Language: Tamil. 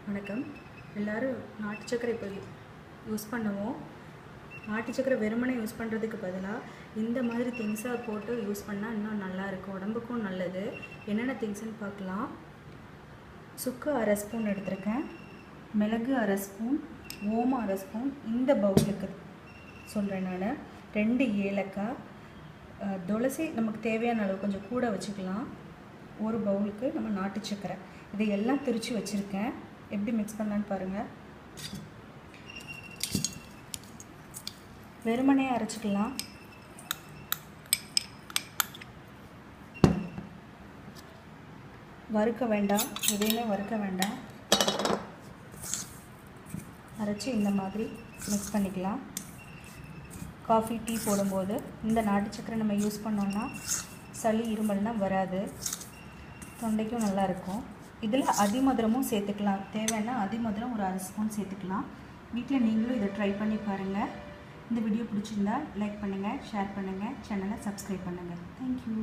வணக்கம். எல்லோரும் நாட்டு சக்கரை இப்போ யூஸ் பண்ணுவோம். நாட்டு சக்கரை வெறுமனே யூஸ் பண்ணுறதுக்கு பதிலாக இந்த மாதிரி திங்ஸாக போட்டு யூஸ் பண்ணால் இன்னும் நல்லாயிருக்கும், உடம்புக்கும் நல்லது. என்னென்ன திங்ஸ்ன்னு பார்க்கலாம். சுக்கு அரை ஸ்பூன் எடுத்திருக்கேன், மிளகு அரை ஸ்பூன், ஓமம் அரை ஸ்பூன். இந்த பவுலுக்கு சொல்கிறேன் நான். 2 ஏலக்காய், துளசி நமக்கு தேவையான அளவு கொஞ்சம் கூட வச்சுக்கலாம். ஒரு பவுலுக்கு நம்ம நாட்டு சக்கரை. இதையெல்லாம் திரித்து வச்சுருக்கேன். எப்படி மிக்ஸ் பண்ணலான்னு பாருங்கள். வெறுமனே அரைச்சிக்கலாம். வறுக்க வேண்டாம், எதையுமே வறுக்க வேண்டாம். அரைச்சி இந்த மாதிரி மிக்ஸ் பண்ணிக்கலாம். காஃபி டீ போடும்போது இந்த நாட்டு சக்கரை நம்ம யூஸ் பண்ணோம்னா சளி இருமல்னால் வராது, தொண்டைக்கும் நல்லாயிருக்கும். இதில் அதிமதுரமும் சேர்த்துக்கலாம். தேவைன்னா அதிமதுரம் ஒரு அரை ஸ்பூன் சேர்த்துக்கலாம். வீட்டில் நீங்களும் இதை ட்ரை பண்ணி பாருங்கள். இந்த வீடியோ பிடிச்சிருந்தா லைக் பண்ணுங்கள், ஷேர் பண்ணுங்கள், சேனலை சப்ஸ்கிரைப் பண்ணுங்கள். தேங்க்யூ.